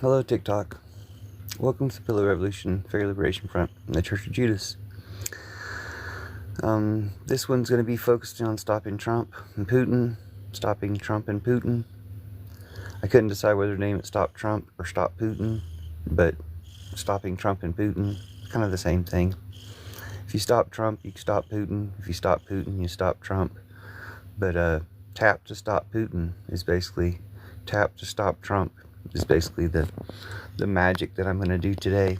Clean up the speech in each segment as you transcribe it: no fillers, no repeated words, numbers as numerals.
Hello, TikTok. Welcome to the Pillow Revolution, Fairy Liberation Front, and the Church of Judas. This one's going to be focused on stopping Trump and Putin. Stopping Trump and Putin. I couldn't decide whether to name it Stop Trump or Stop Putin, but stopping Trump and Putin, kind of the same thing. If you stop Trump, you stop Putin. If you stop Putin, you stop Trump. But tap to stop Putin is basically tap to stop Trump. Is basically the magic that I'm going to do today.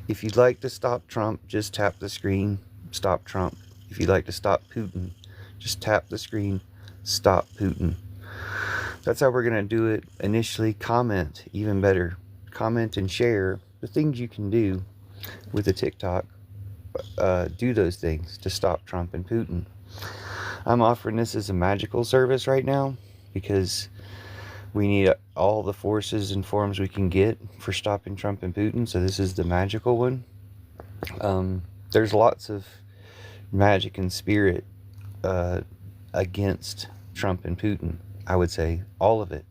If you'd like to stop Trump, just tap the screen, stop Trump. If you'd like to stop Putin, just tap the screen, stop Putin. That's how we're going to do it initially. Comment, even better. Comment and share the things you can do with the TikTok. Do those things to stop Trump and Putin. I'm offering this as a magical service right now because we need all the forces and forms we can get for stopping Trump and Putin. So this is the magical one. There's lots of magic and spirit against Trump and Putin. I would say all of it.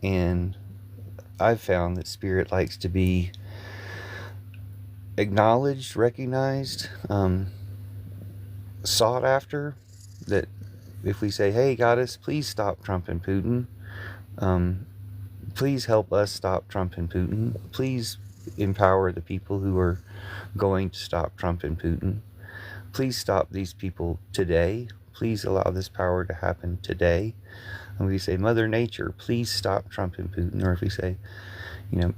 And I've found that spirit likes to be acknowledged, recognized, sought after. That if we say, hey, goddess, please stop Trump and Putin. Please help us stop Trump and Putin. Please empower the people who are going to stop Trump and Putin. Please stop these people today. Please allow this power to happen today. And we say, Mother Nature, please stop Trump and Putin. Or if we say,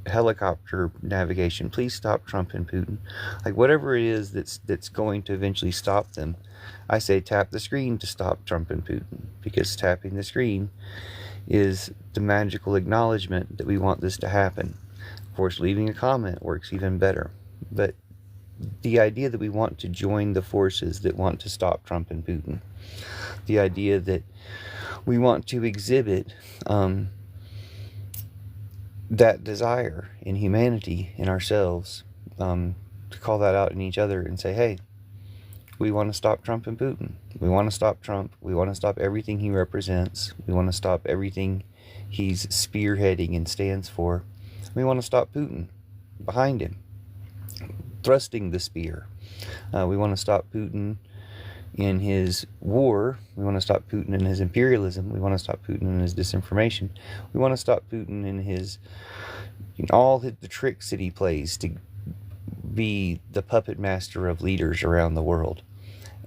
helicopter navigation, please stop Trump and Putin. Like whatever it is that's going to eventually stop them, I say tap the screen to stop Trump and Putin, because tapping the screen is the magical acknowledgement that we want this to happen. Of course, leaving a comment works even better. But the idea that we want to join the forces that want to stop Trump and Putin, the idea that we want to exhibit that desire in humanity, in ourselves, to call that out in each other and say, hey, we want to stop Trump and Putin. We want to stop Trump. We want to stop everything he represents. We want to stop everything he's spearheading and stands for. We want to stop Putin behind him, thrusting the spear. We want to stop Putin in his war. We want to stop Putin in his imperialism. We want to stop Putin in his disinformation. We want to stop Putin in his, all the tricks that he plays to be the puppet master of leaders around the world.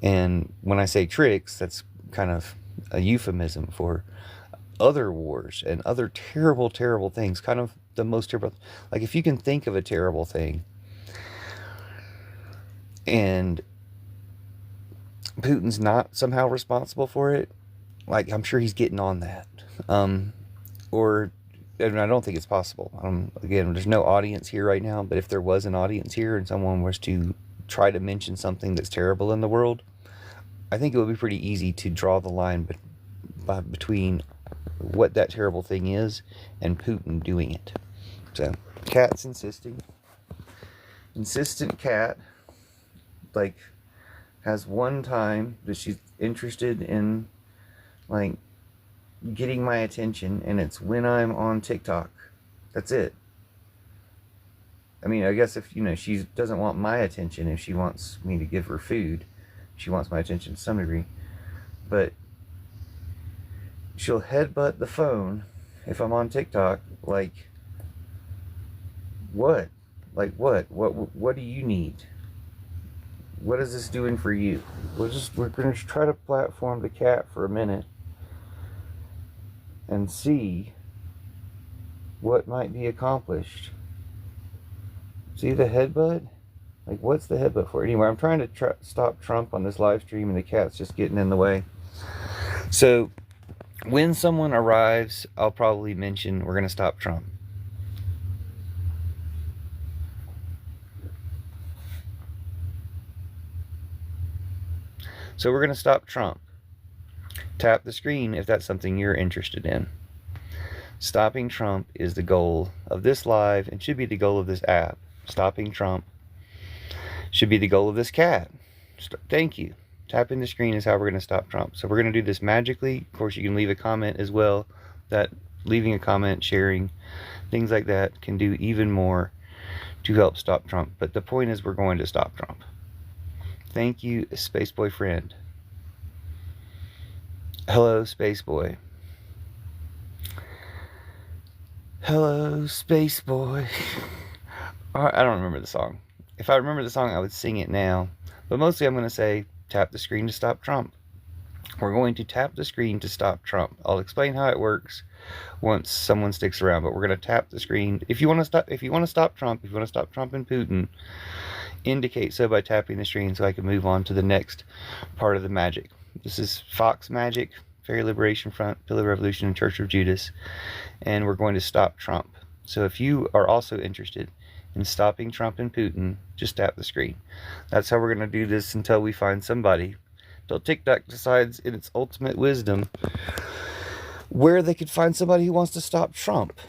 And when I say tricks, that's kind of a euphemism for other wars and other terrible, terrible things. Kind of the most terrible. Like if you can think of a terrible thing and Putin's not somehow responsible for it, like I'm sure he's getting on that. And I don't think it's possible. Again, there's no audience here right now, but if there was an audience here and someone was to try to mention something that's terrible in the world, I think it would be pretty easy to draw the line between what that terrible thing is and Putin doing it. So, cat's insistent cat, like, has one time that she's interested in, like, getting my attention, and it's when I'm on TikTok. That's it. I mean, I guess if, she doesn't want my attention, if she wants me to give her food, she wants my attention to some degree. But she'll headbutt the phone if I'm on TikTok, like, what? Like, what? What do you need? What is this doing for you? We're going to try to platform the cat for a minute and see what might be accomplished. See the headbutt? Like, what's the headbutt for? Anyway, I'm trying to stop Trump on this live stream, and the cat's just getting in the way. So, when someone arrives, I'll probably mention we're going to stop Trump. So, we're going to stop Trump. Tap the screen if that's something you're interested in. Stopping Trump is the goal of this live and should be the goal of this app. Stopping Trump should be the goal of this cat. Thank you. Tapping the screen is how we're going to stop Trump. So we're going to do this magically. Of course, you can leave a comment as well that leaving a comment, sharing, things like that can do even more to help stop Trump. But the point is, we're going to stop Trump. Thank you, Spaceboy friend. Hello, Spaceboy. Hello, Spaceboy. I don't remember the song. If I remember the song, I would sing it now. But mostly I'm going to say, tap the screen to stop Trump. We're going to tap the screen to stop Trump. I'll explain how it works once someone sticks around, but we're going to tap the screen. If you want to stop Trump, if you want to stop Trump and Putin, indicate so by tapping the screen so I can move on to the next part of the magic. This is Fox Magic, Fairy Liberation Front, Pillar Revolution, and Church of Judas, and we're going to stop Trump. So if you are also interested in stopping Trump and Putin, just tap the screen. That's how we're going to do this until we find somebody, until TikTok decides in its ultimate wisdom where they could find somebody who wants to stop Trump.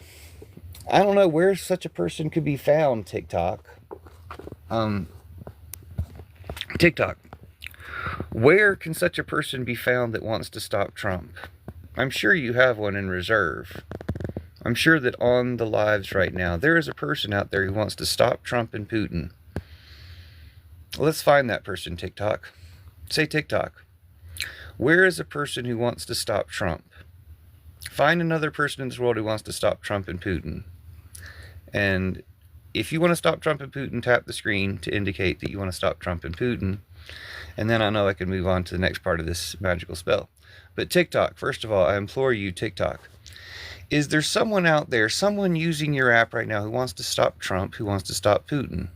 I don't know where such a person could be found, TikTok. TikTok. Where can such a person be found that wants to stop Trump? I'm sure you have one in reserve. I'm sure that on the lives right now, there is a person out there who wants to stop Trump and Putin. Let's find that person, TikTok. Say TikTok. Where is a person who wants to stop Trump? Find another person in this world who wants to stop Trump and Putin. And if you want to stop Trump and Putin, tap the screen to indicate that you want to stop Trump and Putin. And then I know I can move on to the next part of this magical spell. But TikTok, first of all, I implore you, TikTok. Is there someone out there, someone using your app right now who wants to stop Trump, who wants to stop Putin?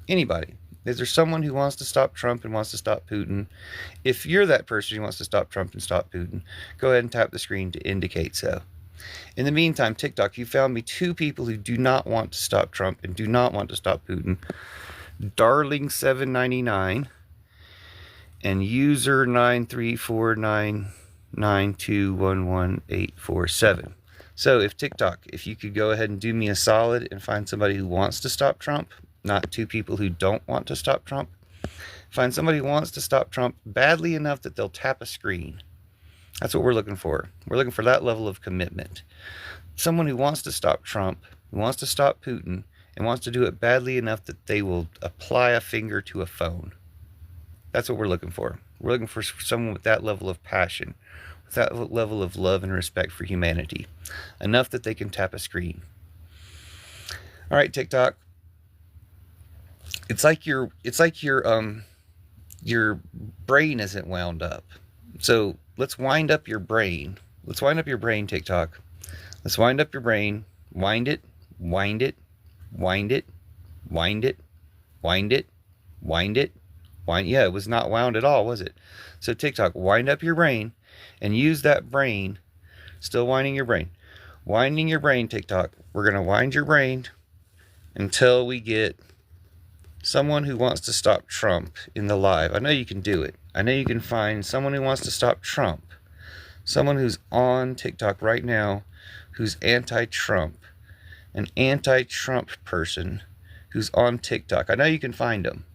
Anybody? Is there someone who wants to stop Trump and wants to stop Putin? If you're that person who wants to stop Trump and stop Putin, go ahead and tap the screen to indicate so. In the meantime, TikTok, you found me 2 people who do not want to stop Trump and do not want to stop Putin. Darling799 and user 93499211847. So if TikTok, if you could go ahead and do me a solid and find somebody who wants to stop Trump, not 2 people who don't want to stop Trump. Find somebody who wants to stop Trump badly enough that they'll tap a screen. That's what we're looking for. We're looking for that level of commitment. Someone who wants to stop Trump, who wants to stop Putin, and wants to do it badly enough that they will apply a finger to a phone. That's what we're looking for. We're looking for someone with that level of passion, with that level of love and respect for humanity, enough that they can tap a screen. All right, TikTok. It's like your brain isn't wound up. So let's wind up your brain. Let's wind up your brain, TikTok. Let's wind up your brain. Wind it, wind it, wind it, wind it, wind it, wind it, wind. Yeah, it was not wound at all, was it? So TikTok, wind up your brain and use that brain. Still winding your brain. Winding your brain, TikTok. We're going to wind your brain until we get someone who wants to stop Trump in the live. I know you can do it. I know you can find someone who wants to stop Trump. Someone who's on TikTok right now who's anti-Trump. An anti-Trump person who's on TikTok. I know you can find them.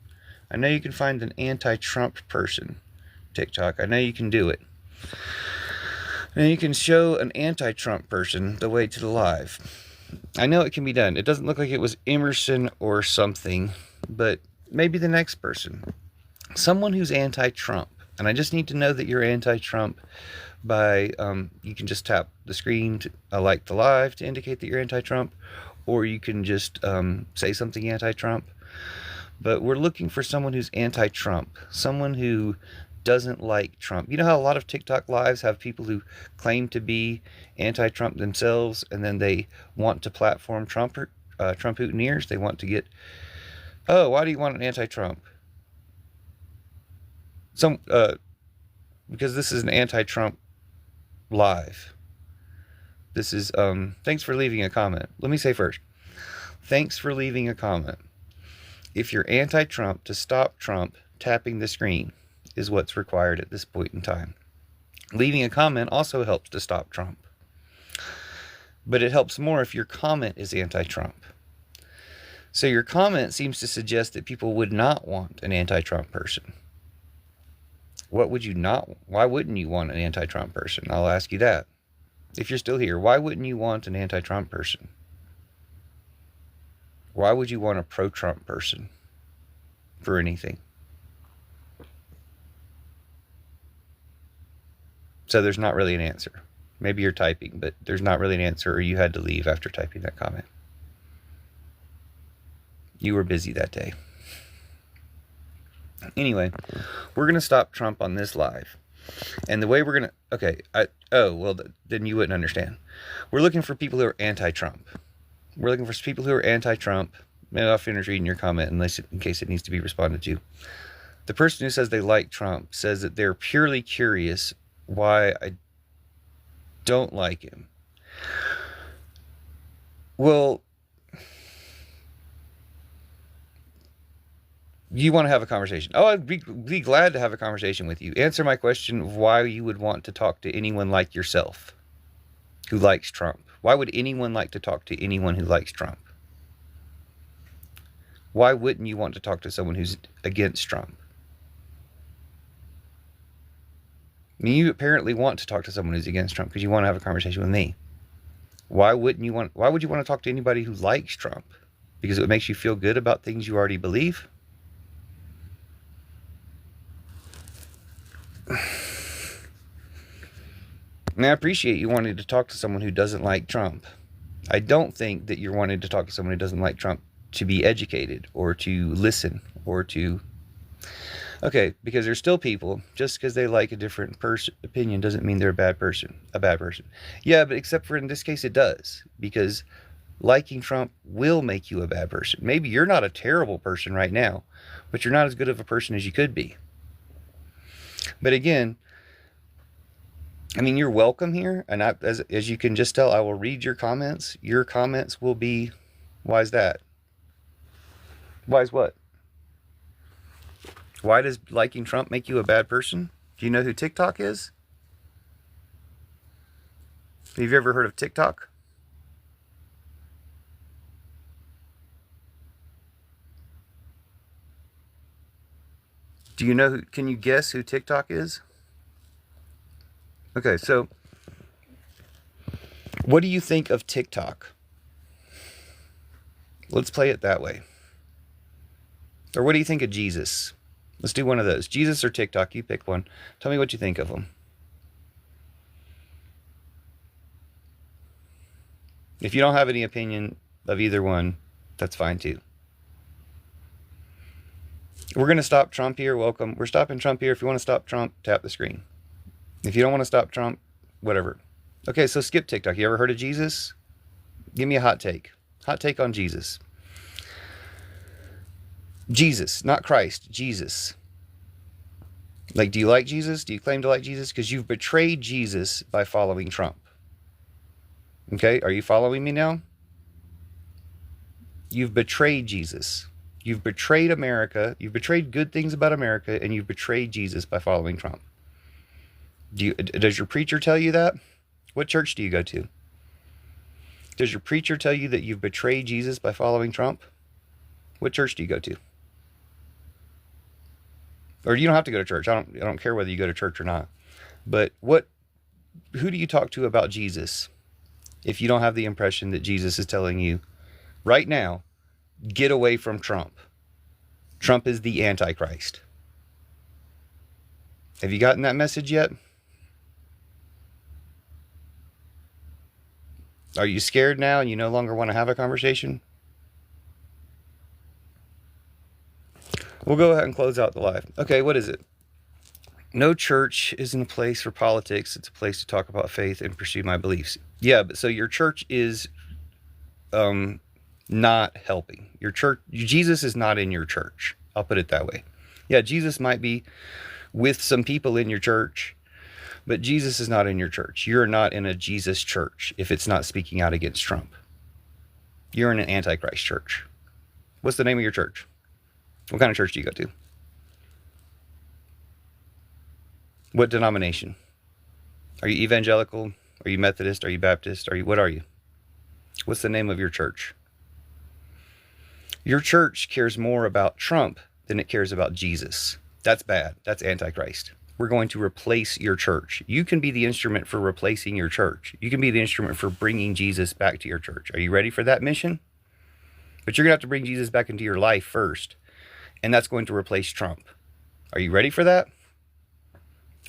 I know you can find an anti-Trump person. TikTok. I know you can do it. And you can show an anti-Trump person the way to the live. I know it can be done. It doesn't look like it was Emerson or something, but maybe the next person. Someone who's anti-Trump. And I just need to know that you're anti-Trump by, you can just tap the screen to like the live to indicate that you're anti-Trump, or you can just say something anti-Trump. But we're looking for someone who's anti-Trump, someone who doesn't like Trump. You know how a lot of TikTok lives have people who claim to be anti-Trump themselves, and then they want to platform Trump-Putiners. They want to get, oh, why do you want an anti-Trump? Because this is an anti-Trump live. This is, thanks for leaving a comment. Let me say first, thanks for leaving a comment. If you're anti-Trump, to stop Trump, tapping the screen is what's required at this point in time. Leaving a comment also helps to stop Trump. But it helps more if your comment is anti-Trump. So your comment seems to suggest that people would not want an anti-Trump person. What would you not? Why wouldn't you want an anti-Trump person? I'll ask you that. if you're still here, why wouldn't you want an anti-Trump person? Why would you want a pro-Trump person for anything? So there's not really an answer. Maybe you're typing, but there's not really an answer, or you had to leave after typing that comment. You were busy that day. Anyway, we're going to stop Trump on this live. And the way we're going to... Okay. Then you wouldn't understand. We're looking for people who are anti-Trump. We're looking for people who are anti-Trump. Maybe I'll finish reading your comment in case it needs to be responded to. The person who says they like Trump says that they're purely curious why I don't like him. Well, you want to have a conversation. Oh, I'd be glad to have a conversation with you. Answer my question of why you would want to talk to anyone like yourself who likes Trump. Why would anyone like to talk to anyone who likes Trump? Why wouldn't you want to talk to someone who's against Trump? I mean, you apparently want to talk to someone who's against Trump because you want to have a conversation with me. Why would you want to talk to anybody who likes Trump? Because it makes you feel good about things you already believe? And I appreciate you wanting to talk to someone who doesn't like Trump. I don't think that you're wanting to talk to someone who doesn't like Trump to be educated or to listen or to... Okay, because there's still people, just because they like a different opinion doesn't mean they're a bad person. Yeah, but except for in this case it does. Because liking Trump will make you a bad person. Maybe you're not a terrible person right now, but you're not as good of a person as you could be. But again, I mean, you're welcome here. And as you can just tell, I will read your comments. Your comments will be, why is that? Why is what? Why does liking Trump make you a bad person? Do you know who TikTok is? Have you ever heard of TikTok? Do you know can you guess who TikTok is? Okay, so what do you think of TikTok? Let's play it that way. Or what do you think of Jesus? Let's do one of those. Jesus or TikTok, you pick one. Tell me what you think of them. If you don't have any opinion of either one, that's fine too. We're going to stop Trump here. Welcome. We're stopping Trump here. If you want to stop Trump, tap the screen. If you don't want to stop Trump, whatever. Okay, so skip TikTok. You ever heard of Jesus? Give me a hot take. Hot take on Jesus. Jesus, not Christ, Jesus. Like, do you like Jesus? Do you claim to like Jesus? Because you've betrayed Jesus by following Trump. Okay, are you following me now? You've betrayed Jesus. You've betrayed America. You've betrayed good things about America, and you've betrayed Jesus by following Trump. Does your preacher tell you that? What church do you go to? Does your preacher tell you that you've betrayed Jesus by following Trump? What church do you go to? Or you don't have to go to church. I don't care whether you go to church or not. But who do you talk to about Jesus if you don't have the impression that Jesus is telling you right now, get away from Trump? Trump is the Antichrist. Have you gotten that message yet? Are you scared now and you no longer want to have a conversation? We'll go ahead and close out the live. Okay, what is it? No church isn't a place for politics. It's a place to talk about faith and pursue my beliefs. Yeah, but so your church is not helping. Your church, Jesus is not in your church. I'll put it that way. Yeah, Jesus might be with some people in your church, but Jesus is not in your church. You're not in a Jesus church if it's not speaking out against Trump. You're in an Antichrist church. What's the name of your church? What kind of church do you go to? What denomination? Are you evangelical? Are you Methodist? Are you Baptist? What are you? What's the name of your church? Your church cares more about Trump than it cares about Jesus. That's bad. That's Antichrist. we're going to replace your church. You can be the instrument for replacing your church. You can be the instrument for bringing Jesus back to your church. Are you ready for that mission? But you're going to have to bring Jesus back into your life first. And that's going to replace Trump. Are you ready for that?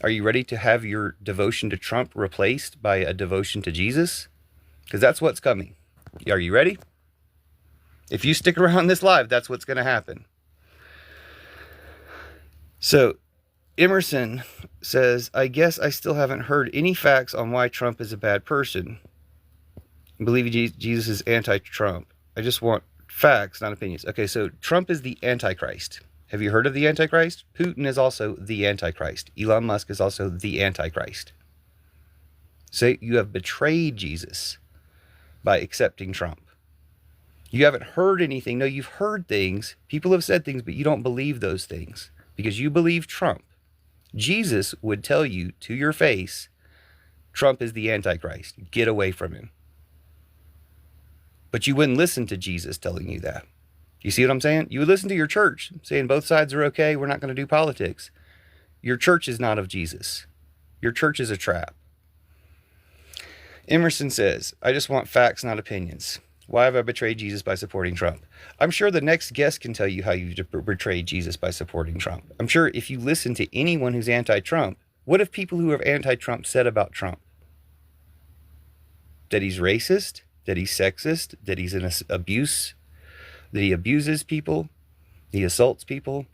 Are you ready to have your devotion to Trump replaced by a devotion to Jesus? Because that's what's coming. Are you ready? If you stick around this live, that's what's going to happen. So, Emerson says, I guess I still haven't heard any facts on why Trump is a bad person. I believe Jesus is anti-Trump. I just want facts, not opinions. Okay, so Trump is the Antichrist. Have you heard of the Antichrist? Putin is also the Antichrist. Elon Musk is also the Antichrist. So you have betrayed Jesus by accepting Trump. You haven't heard anything. No, you've heard things. People have said things, but you don't believe those things because you believe Trump. Jesus would tell you to your face, Trump is the Antichrist. Get away from him. But you wouldn't listen to Jesus telling you that. You see what I'm saying? You would listen to your church saying both sides are okay. We're not going to do politics. Your church is not of Jesus. Your church is a trap. Emerson says, I just want facts, not opinions. Why have I betrayed Jesus by supporting Trump? I'm sure the next guest can tell you how you betrayed Jesus by supporting Trump. I'm sure if you listen to anyone who's anti-Trump, what have people who are anti-Trump said about Trump? That he's racist, that he's sexist, that he's an abuse, that he abuses people, he assaults people,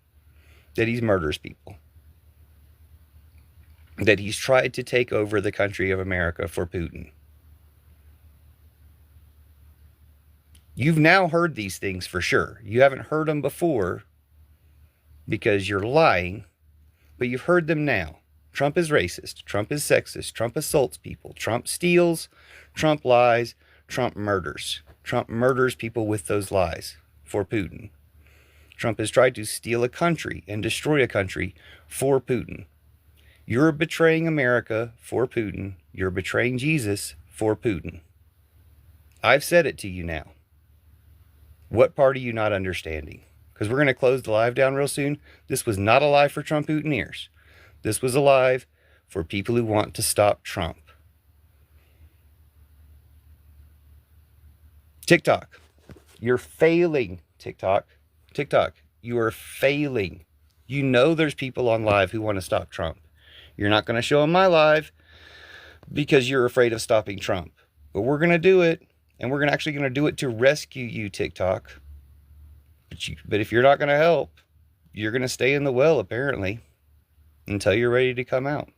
that he murders people, that he's tried to take over the country of America for Putin. You've now heard these things for sure. You haven't heard them before because you're lying, but you've heard them now. Trump is racist. Trump is sexist. Trump assaults people. Trump steals. Trump lies. Trump murders. Trump murders people with those lies for Putin. Trump has tried to steal a country and destroy a country for Putin. You're betraying America for Putin. You're betraying Jesus for Putin. I've said it to you now. What part are you not understanding? Because we're going to close the live down real soon. This was not a live for Trump Putiners. This was a live for people who want to stop Trump. TikTok. You're failing, TikTok. TikTok, you are failing. You know there's people on live who want to stop Trump. You're not going to show them my live because you're afraid of stopping Trump. But we're going to do it. And we're actually going to do it to rescue you, TikTok. But if you're not going to help, you're going to stay in the well, apparently, until you're ready to come out.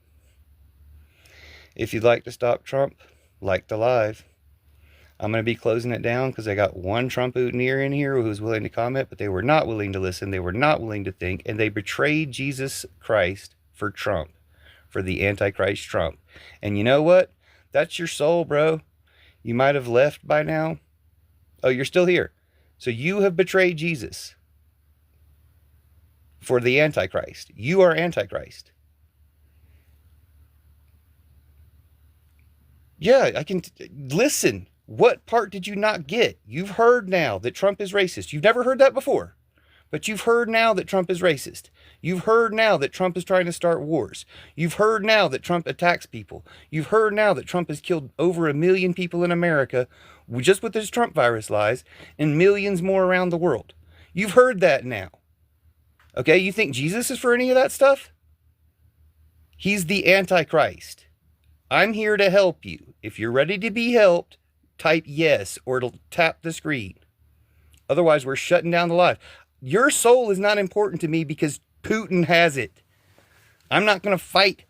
If you'd like to stop Trump, like the live. I'm going to be closing it down because I got one Trump Putineer in here who was willing to comment, but they were not willing to listen. They were not willing to think. And they betrayed Jesus Christ for Trump, for the Antichrist Trump. And you know what? That's your soul, bro. You might have left by now. Oh, you're still here. So you have betrayed Jesus for the Antichrist. You are Antichrist. Yeah, I can listen. What part did you not get? You've heard now that Trump is racist. You've never heard that before. But you've heard now that Trump is racist. You've heard now that Trump is trying to start wars. You've heard now that Trump attacks people. You've heard now that Trump has killed over 1 million people in America just with his Trump virus lies and millions more around the world. You've heard that now. Okay, you think Jesus is for any of that stuff? He's the Antichrist. I'm here to help you. If you're ready to be helped, type yes or it'll tap the screen. Otherwise, we're shutting down the live. Your soul is not important to me because Putin has it. I'm not going to fight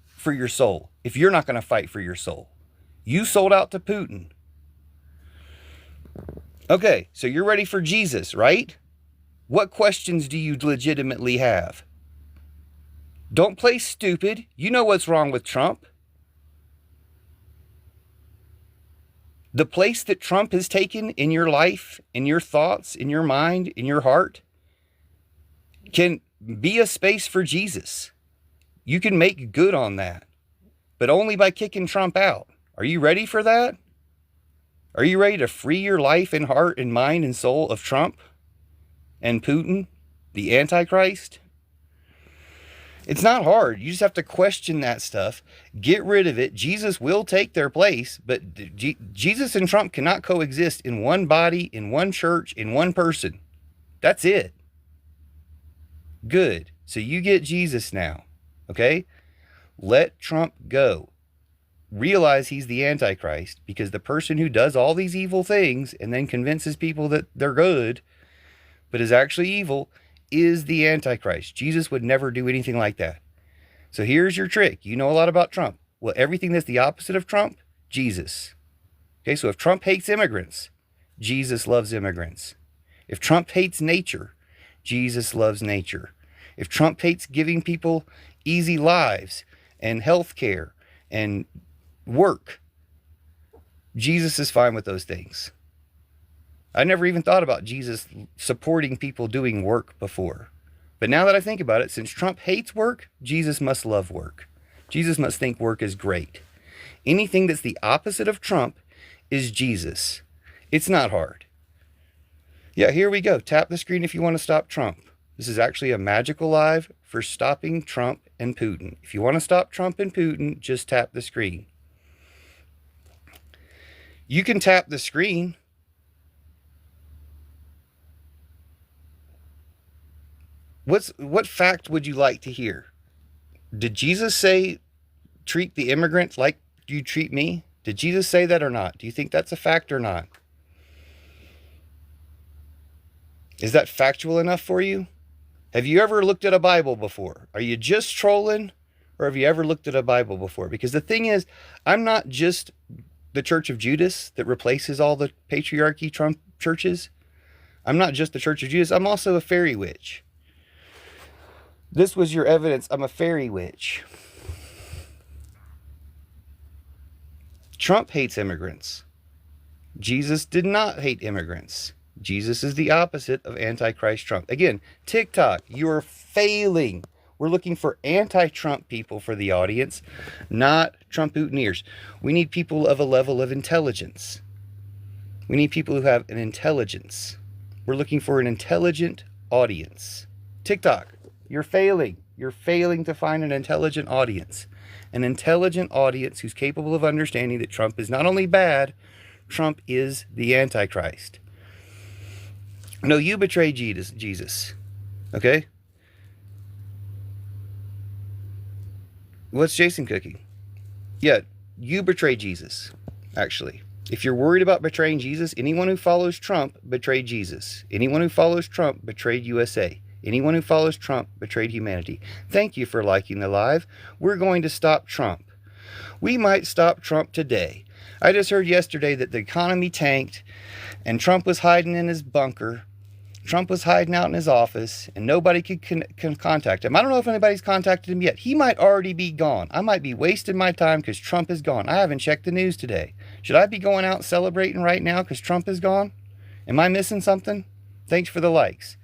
for your soul if you're not going to fight for your soul. You sold out to Putin. Okay, so you're ready for Jesus, right? What questions do you legitimately have? Don't play stupid. You know what's wrong with Trump. The place that Trump has taken in your life, in your thoughts, in your mind, in your heart, can be a space for Jesus. You can make good on that, but only by kicking Trump out. Are you ready for that? Are you ready to free your life and heart and mind and soul of Trump and Putin, the Antichrist? It's not hard. You just have to question that stuff, get rid of it. Jesus will take their place, but Jesus and Trump cannot coexist in one body, in one church, in one person. That's it. Good. So you get Jesus now, okay? Let Trump go. Realize he's the Antichrist, because the person who does all these evil things and then convinces people that they're good, but is actually evil, is the Antichrist. Jesus would never do anything like that. So here's your trick. You know a lot about Trump. Well, everything that's the opposite of Trump, Jesus. Okay, so if Trump hates immigrants, Jesus loves immigrants. If Trump hates nature, Jesus loves nature. If Trump hates giving people easy lives and health care and work, Jesus is fine with those things. I never even thought about Jesus supporting people doing work before. But now that I think about it, since Trump hates work, Jesus must love work. Jesus must think work is great. Anything that's the opposite of Trump is Jesus. It's not hard. Yeah, here we go. Tap the screen if you want to stop Trump. This is actually a magical live for stopping Trump and Putin. If you want to stop Trump and Putin, just tap the screen. You can tap the screen. What fact would you like to hear? Did Jesus say, treat the immigrants like you treat me? Did Jesus say that or not? Do you think that's a fact or not? Is that factual enough for you? Have you ever looked at a Bible before? Are you just trolling, or have you ever looked at a Bible before? Because the thing is, I'm not just the Church of Judas that replaces all the patriarchy Trump churches. I'm not just the Church of Judas. I'm also a fairy witch. This was your evidence. I'm a fairy witch. Trump hates immigrants. Jesus did not hate immigrants. Jesus is the opposite of Antichrist Trump. Again, TikTok, you're failing. We're looking for anti-Trump people for the audience, not Trump-Putineers. We need people of a level of intelligence. We need people who have an intelligence. We're looking for an intelligent audience. TikTok, you're failing. You're failing to find an intelligent audience. An intelligent audience who's capable of understanding that Trump is not only bad, Trump is the Antichrist. No, you betrayed Jesus. Okay? What's Jason cooking? Yeah, you betrayed Jesus, actually. If you're worried about betraying Jesus, anyone who follows Trump betrayed Jesus. Anyone who follows Trump betrayed USA. Anyone who follows Trump betrayed humanity. Thank you for liking the live. We're going to stop Trump. We might stop Trump today. I just heard yesterday that the economy tanked and Trump was hiding in his bunker. Trump was hiding out in his office and nobody could contact him. I don't know if anybody's contacted him yet. He might already be gone. I might be wasting my time because Trump is gone. I haven't checked the news today. Should I be going out celebrating right now because Trump is gone? Am I missing something? Thanks for the likes.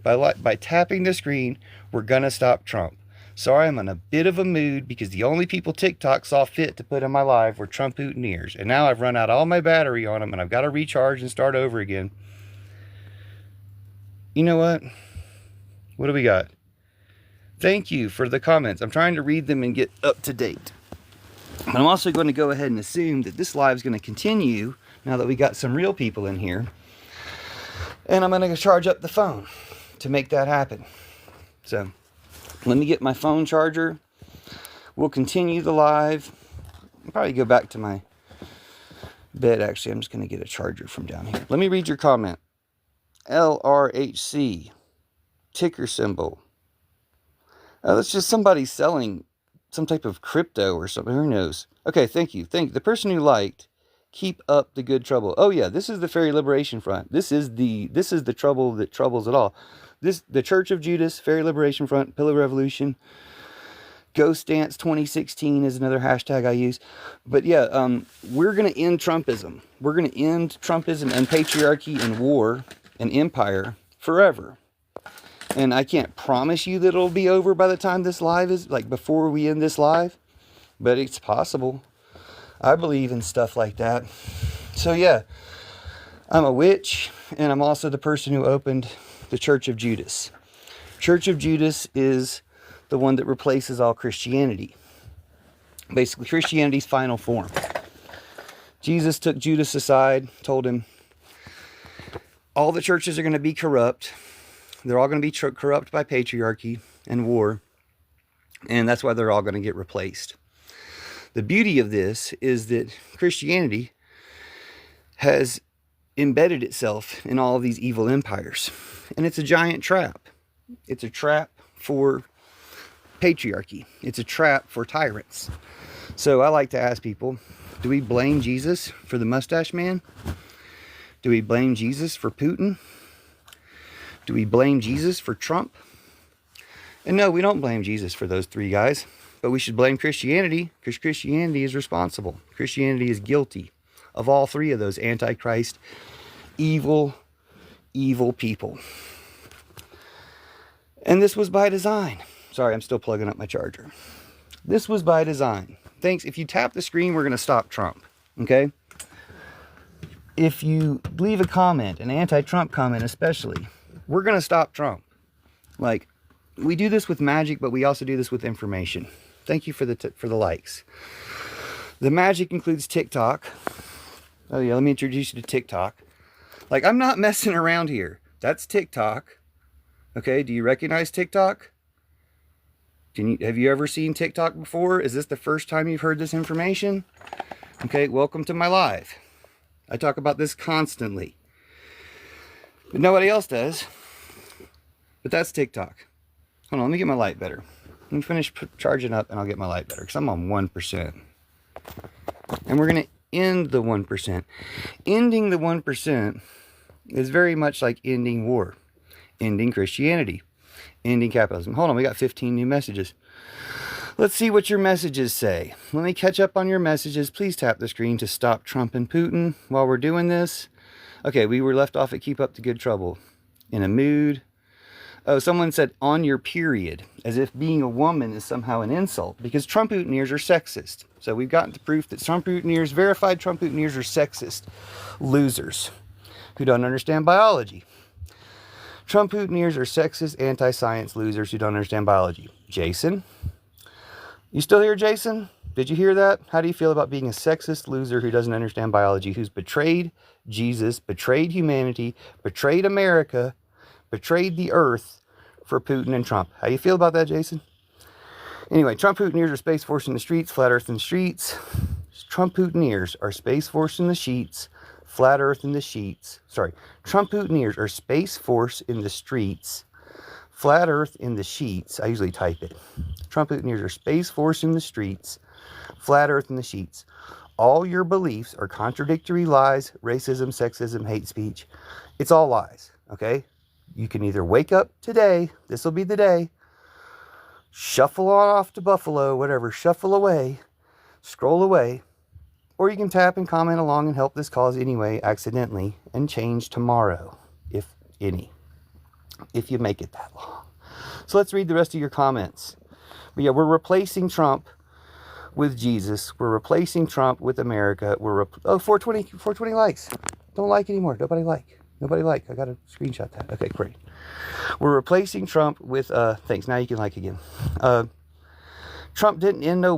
By tapping the screen, we're going to stop Trump. Sorry, I'm in a bit of a mood because the only people TikTok saw fit to put in my live were Trump-Putineers. And now I've run out all my battery on them and I've got to recharge and start over again. You know what? What do we got? Thank you for the comments. I'm trying to read them and get up to date. But I'm also going to go ahead and assume that this live is going to continue now that we got some real people in here. And I'm going to charge up the phone to make that happen. So let me get my phone charger. We'll continue the live. I'll probably go back to my bed. Actually, I'm just going to get a charger from down here. Let me read your comment. LRHC, ticker symbol. That's just somebody selling some type of crypto or something. Who knows? Okay, thank you. The person who liked, keep up the good trouble. Oh yeah, this is the Fairy Liberation Front. This is the trouble that troubles it all. The Church of Judas, Fairy Liberation Front, Pillar Revolution, Ghost Dance 2016 is another hashtag I use. But yeah, we're going to end Trumpism. We're going to end Trumpism and patriarchy and war and empire forever. And I can't promise you that it'll be over by the time this live is, like before we end this live, but it's possible. I believe in stuff like that. So yeah, I'm a witch, and I'm also the person who opened the Church of Judas. Church of Judas is the one that replaces all Christianity. Basically, Christianity's final form. Jesus took Judas aside, told him, all the churches are going to be corrupt. They're all going to be corrupt by patriarchy and war. And that's why they're all going to get replaced. The beauty of this is that Christianity has embedded itself in all of these evil empires. And it's a giant trap. It's a trap for patriarchy. It's a trap for tyrants. So I like to ask people, do we blame Jesus for the mustache man? Do we blame Jesus for Putin? Do we blame Jesus for Trump? And no, we don't blame Jesus for those three guys. But we should blame Christianity, because Christianity is responsible. Christianity is guilty of all three of those antichrist, evil people. And this was by design. Sorry, I'm still plugging up my charger. This was by design. Thanks. If you tap the screen, we're going to stop Trump. Okay? If you leave a comment, an anti-Trump comment especially, we're going to stop Trump. Like, we do this with magic, but we also do this with information. Thank you for the likes. The magic includes TikTok. Oh yeah, let me introduce you to TikTok. Like, I'm not messing around here. That's TikTok. Okay, do you recognize TikTok? Have you ever seen TikTok before? Is this the first time you've heard this information? Okay, welcome to my live. I talk about this constantly. But nobody else does. But that's TikTok. Hold on, let me get my light better. Let me finish charging up and I'll get my light better, because I'm on 1%. And we're going to end the 1%. Ending the 1% is very much like ending war, ending Christianity, ending capitalism. Hold on, we got 15 new messages. Let's see what your messages say. Let me catch up on your messages. Please tap the screen to stop Trump and Putin while we're doing this. Okay, we were left off at Keep Up the Good Trouble. In a mood. Oh, someone said on your period, as if being a woman is somehow an insult, because Trump Putiners are sexist. So we've gotten to proof that Trump Putiners, verified Trump Putiners, are sexist losers who don't understand biology. Trump Putiners are sexist, anti-science losers who don't understand biology. Jason? You still here, Jason? Did you hear that? How do you feel about being a sexist loser who doesn't understand biology, who's betrayed Jesus, betrayed humanity, betrayed America, betrayed the earth for Putin and Trump? How do you feel about that, Jason? Anyway, Trump Putiners are Space Force in the streets, flat earth in the streets. Trump Putiners are Space Force in the sheets, flat earth in the sheets. Sorry, Trump Putiners are Space Force in the streets, flat earth in the sheets. I usually type it. Trump Putiners are Space Force in the streets, flat earth in the sheets. All your beliefs are contradictory lies, racism, sexism, hate speech. It's all lies, okay? You can either wake up today, this will be the day, shuffle off to Buffalo, whatever, shuffle away, scroll away, or you can tap and comment along and help this cause anyway, accidentally, and change tomorrow, if any, if you make it that long. So let's read the rest of your comments. But yeah, we're replacing Trump with Jesus. We're replacing Trump with America. 420 likes. Don't like anymore. Nobody like. I got to screenshot that. Okay, great. We're replacing Trump with, thanks. Now you can like again. Trump didn't end no